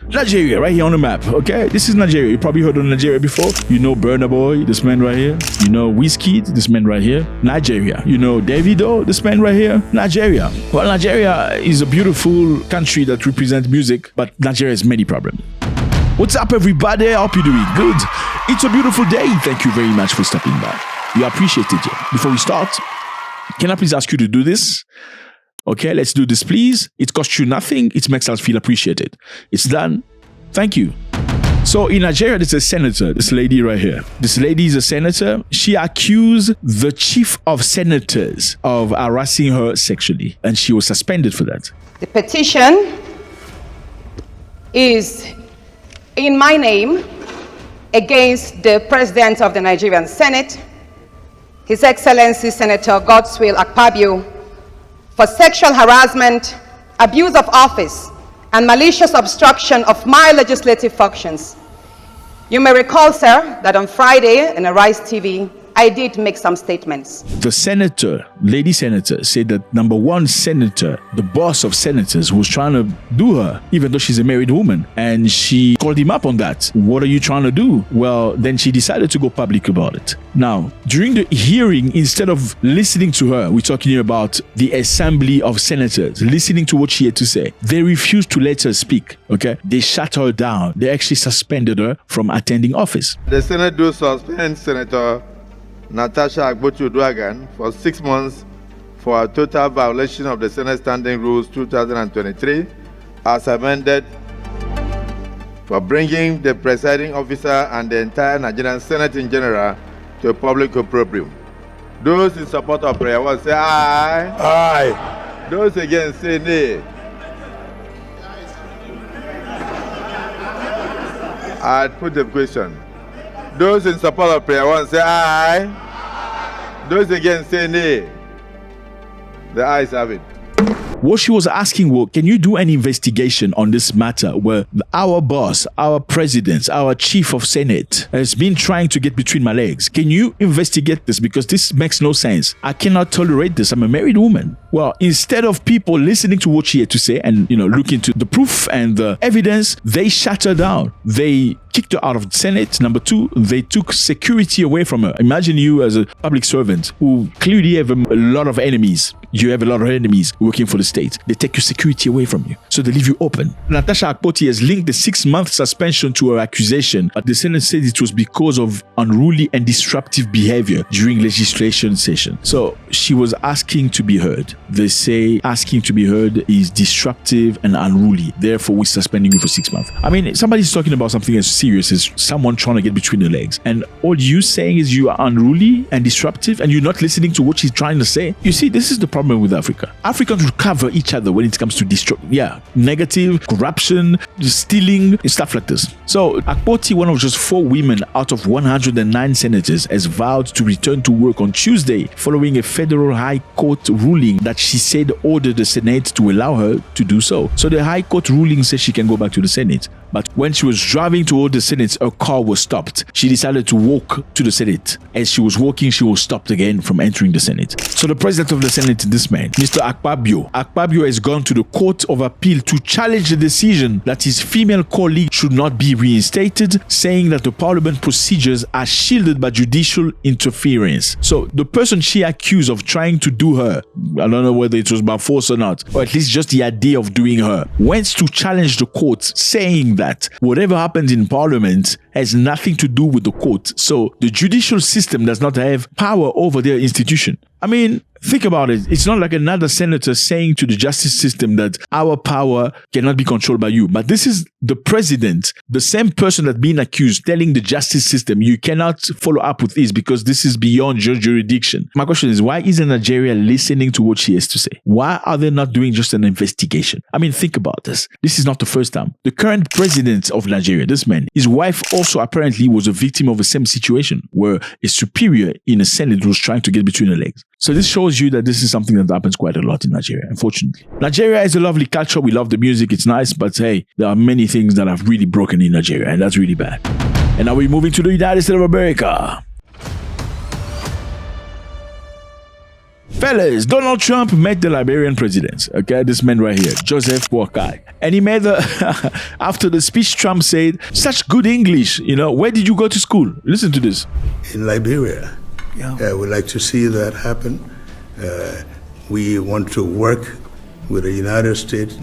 Nigeria, right here on the map, okay? This is Nigeria. You probably heard of Nigeria before. You know Burna Boy, this man right here. You know Wizkid, this man right here. Nigeria. You know Davido, this man right here. Nigeria. Well, Nigeria is a beautiful country that represents music, but Nigeria has many problems. What's up, everybody? I hope you're doing good. It's a beautiful day. Thank you very much for stopping by. We appreciate it. Before we start, can I please ask you to do this? Okay, let's do this, please. It costs you nothing. It makes us feel appreciated. It's done. Thank you. So in Nigeria, there's a senator, this lady right here. This lady is a senator. She accused the chief of senators of harassing her sexually, and she was suspended for that. The petition is in my name against the President of the Nigerian Senate, His Excellency Senator Godswill Akpabio, for sexual harassment, abuse of office, and malicious obstruction of my legislative functions. You may recall, sir, that on Friday in Arise TV, I did make some statements. The senator, lady senator, said that number one senator, the boss of senators, was trying to do her, even though she's a married woman. And she called him up on that. What are you trying to do? Well, then she decided to go public about it. Now, during the hearing, instead of listening to her, we're talking about the assembly of senators, listening to what she had to say, they refused to let her speak, okay? They shut her down. They actually suspended her from attending office. The Senate do suspend Senator Natasha Akpoti-Uduaghan for 6 months for a total violation of the Senate Standing Rules 2023 as amended for bringing the presiding officer and the entire Nigerian Senate in general to a public opprobrium. Those in support of prayer one say aye. Aye. Those against say nay. I put the question. Those in support of prayer one say aye. Those against say nay. The ayes have it. What she was asking was, can you do an investigation on this matter where our boss, our president, our chief of Senate has been trying to get between my legs? Can you investigate this? Because this makes no sense. I cannot tolerate this. I'm a married woman. Well, instead of people listening to what she had to say and, look into the proof and the evidence, they shut her down. They kicked her out of the Senate. Number two, they took security away from her. Imagine you as a public servant who clearly have a lot of enemies. You have a lot of enemies working for the state. They take your security away from you. So they leave you open. Natasha Akpoti has linked the 6-month suspension to her accusation, but the Senate said it was because of unruly and disruptive behavior during legislation session. So she was asking to be heard. They say asking to be heard is disruptive and unruly. Therefore, we're suspending you for 6 months. I mean, somebody's talking about something as serious as someone trying to get between the legs. And all you saying is you are unruly and disruptive and you're not listening to what she's trying to say. You see, this is the problem with Africa. Africans recover each other when it comes to negative, corruption, stealing, stuff like this. So Akpoti, one of just 4 women out of 109 senators, has vowed to return to work on Tuesday following a federal high court ruling that she said ordered the Senate to allow her to do so. So the high court ruling says she can go back to the Senate. But when she was driving toward the Senate, her car was stopped. She decided to walk to the Senate. As she was walking, she was stopped again from entering the Senate. So the president of the Senate, this man, Mr. Akpabio has gone to the Court of Appeal to challenge the decision that his female colleague should not be reinstated, saying that the parliament procedures are shielded by judicial interference. So the person she accused of trying to do her, I don't know whether it was by force or not, or at least just the idea of doing her, went to challenge the court, saying that whatever happens in parliament has nothing to do with the court. So the judicial system does not have power over their institution. I mean, think about it. It's not like another senator saying to the justice system that our power cannot be controlled by you. But this is the president, the same person that's being accused, telling the justice system, you cannot follow up with this because this is beyond your jurisdiction. My question is, why isn't Nigeria listening to what she has to say? Why are they not doing just an investigation? I mean, think about this. This is not the first time. The current president of Nigeria, this man, his wife also apparently was a victim of the same situation where a superior in a Senate was trying to get between her legs. So this shows you that this is something that happens quite a lot in Nigeria, unfortunately. Nigeria is a lovely culture. We love the music. It's nice. But hey, there are many things that have really broken in Nigeria, and that's really bad. And now we're moving to the United States of America. Fellas, Donald Trump met the Liberian president. Okay, this man right here, Joseph Boakai. And he made after the speech, Trump said, such good English. Where did you go to school? Listen to this. In Liberia. Yeah. We'd like to see that happen. We want to work with the United States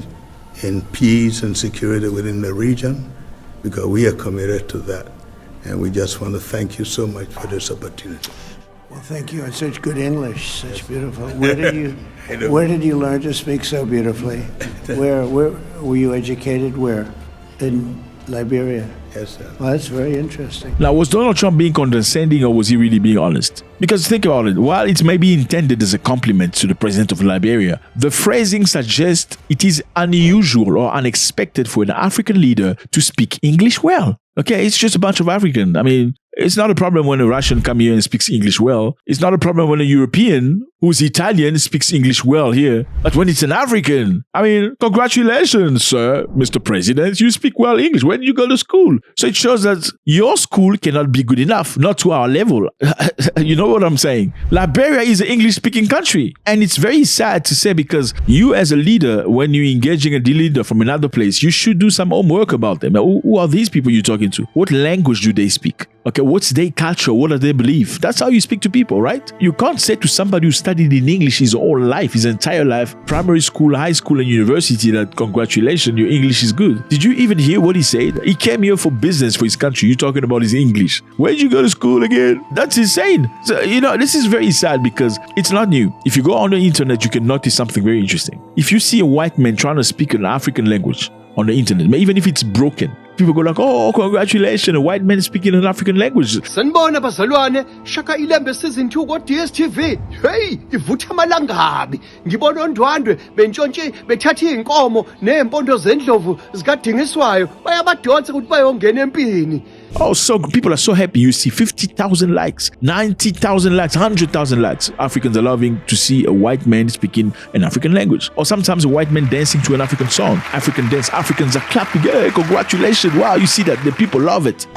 in peace and security within the region because we are committed to that. And we just want to thank you so much for this opportunity. Well, thank you. It's such good English, such beautiful. Where did you learn to speak so beautifully? Where were you educated? Where? In Liberia. Yes, sir. Well, that's very interesting. Now, was Donald Trump being condescending or was he really being honest? Because think about it, while it may be intended as a compliment to the president of Liberia, the phrasing suggests it is unusual or unexpected for an African leader to speak English well. Okay, it's just a bunch of African. I mean, it's not a problem when a Russian comes here and speaks English well. It's not a problem when a European who's Italian speaks English well here. But when it's an African, I mean, congratulations, sir, Mr. President, you speak well English. Where did you go to school? So it shows that your school cannot be good enough, not to our level. You know what I'm saying? Liberia is an English-speaking country. And it's very sad to say because you as a leader, when you're engaging a leader from another place, you should do some homework about them. Who are these people you're talking to? What language do they speak? Okay, what's their culture? What are their beliefs? That's how you speak to people, right? You can't say to somebody who studied in English his whole life, his entire life, primary school, high school, and university, that congratulations, your English is good. Did you even hear what he said? He came here for business for his country. You're talking about his English. Where did you go to school again? That's insane. So, this is very sad because it's not new. If you go on the internet, you can notice something very interesting. If you see a white man trying to speak an African language on the internet, even if it's broken, people go like, oh, congratulations, a white man speaking an African language. Sanibona bazalwane, shaka ilembe season 2 ko DSTV. Hey, ivutha malangabi. Ngibona ondwandwe bentshontshe bethatha inkomo neempondo zendlovu zikadingiswayo. Bayabadonsa ukuthi bayongena empini. Oh, so people are so happy. You see 50,000 likes, 90,000 likes, 100,000 likes. Africans are loving to see a white man speaking an African language. Or sometimes a white man dancing to an African song. African dance. Africans are clapping. Hey, congratulations. Wow, you see that. The people love it.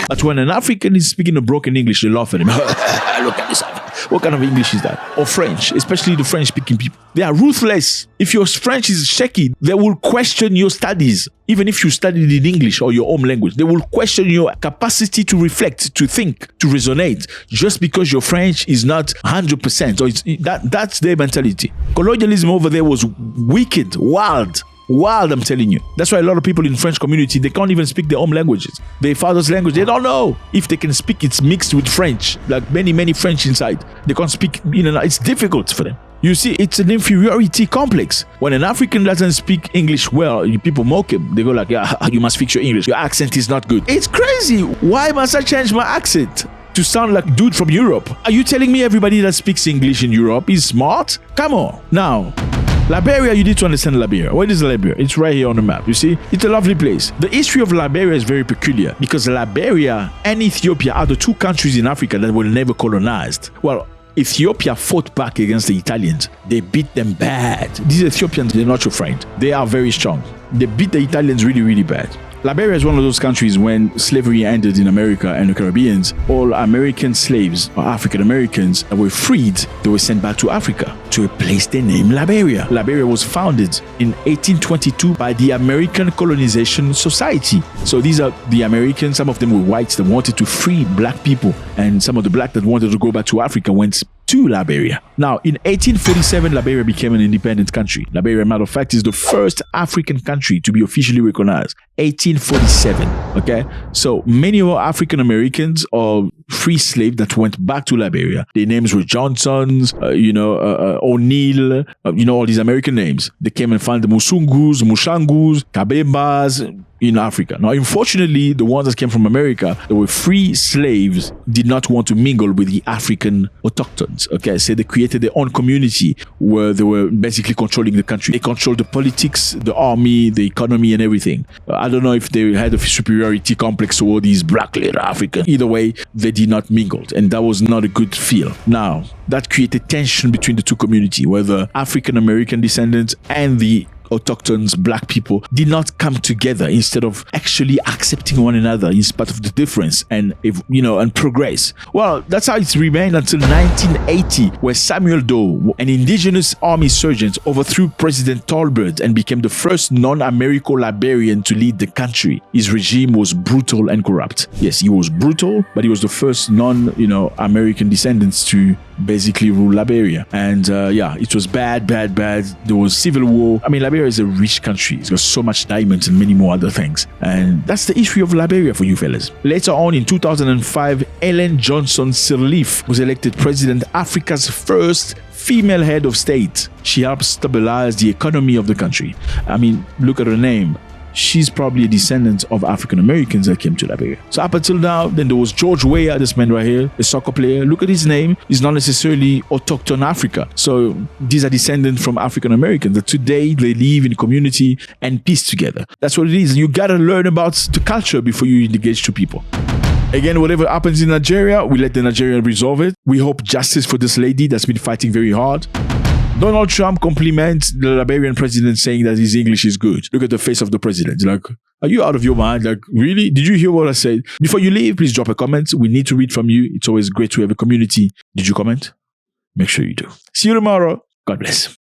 But when an African is speaking a broken English, they laugh at him. Look at this. What kind of English is that? Or French, especially the French-speaking people. They are ruthless. If your French is shaky, they will question your studies. Even if you studied in English or your home language, they will question your capacity to reflect, to think, to resonate, just because your French is not 100%. Or that's their mentality. Colonialism over there was wicked, wild, I'm telling you. That's why a lot of people in French community, they can't even speak their own languages. Their father's language, they don't know. If they can speak, it's mixed with French. Like many French inside. They can't speak, it's difficult for them. You see, it's an inferiority complex. When an African doesn't speak English well, people mock him. They go like, yeah, you must fix your English. Your accent is not good. It's crazy. Why must I change my accent to sound like dude from Europe? Are you telling me everybody that speaks English in Europe is smart? Come on. Now, Liberia, you need to understand Liberia. Where is Liberia? It's right here on the map. You see? It's a lovely place. The history of Liberia is very peculiar because Liberia and Ethiopia are the two countries in Africa that were never colonized. Well, Ethiopia fought back against the Italians. They beat them bad. These Ethiopians, they're not your friend. They are very strong. They beat the Italians really bad. Liberia is one of those countries when slavery ended in America and the Caribbean, all American slaves or African Americans that were freed, they were sent back to Africa to replace their name Liberia. Liberia was founded in 1822 by the American Colonization Society. So these are the Americans, some of them were whites that wanted to free black people, and some of the black that wanted to go back to Africa went to Liberia. Now, in 1847, Liberia became an independent country. Liberia, matter of fact, is the first African country to be officially recognized. 1847. Okay, so many of our African Americans are free slaves that went back to Liberia. Their names were Johnsons, O'Neill, all these American names. They came and found the Musungus, Mushangus, Kabembas in Africa. Now, unfortunately, the ones that came from America, they were free slaves, did not want to mingle with the African autochthones. Okay, so they created their own community where they were basically controlling the country. They controlled the politics, the army, the economy, and everything. I don't know if they had a superiority complex toward these black little Africans. Either way, they did not mingle, and that was not a good feel. Now, that created tension between the two communities, where the African American descendants and the autochthones, black people, did not come together instead of actually accepting one another in spite of the difference and, and progress. Well, that's how it's remained until 1980, where Samuel Doe, an indigenous army sergeant, overthrew President Tolbert and became the first non-Americo-Liberian to lead the country. His regime was brutal and corrupt. Yes, he was brutal, but he was the first non-American descendants to basically rule Liberia. And it was bad. There was civil war. I mean, Liberia is a rich country. It's got so much diamonds and many more other things. And that's the history of Liberia for you fellas. Later on in 2005, Ellen Johnson Sirleaf was elected president, Africa's first female head of state. She helped stabilize the economy of the country. I mean, look at her name. She's probably a descendant of African Americans that came to Liberia. So up until now, then there was George Weah, this man right here, a soccer player. Look at his name. He's not necessarily autochthon Africa. So these are descendants from African Americans that today they live in community and peace together. That's what it is. And you gotta learn about the culture before you engage to people. Again, whatever happens in Nigeria, we let the Nigerian resolve it. We hope justice for this lady that's been fighting very hard. Donald Trump compliments the Liberian president saying that his English is good. Look at the face of the president. Like, are you out of your mind? Like, really? Did you hear what I said? Before you leave, please drop a comment. We need to read from you. It's always great to have a community. Did you comment? Make sure you do. See you tomorrow. God bless.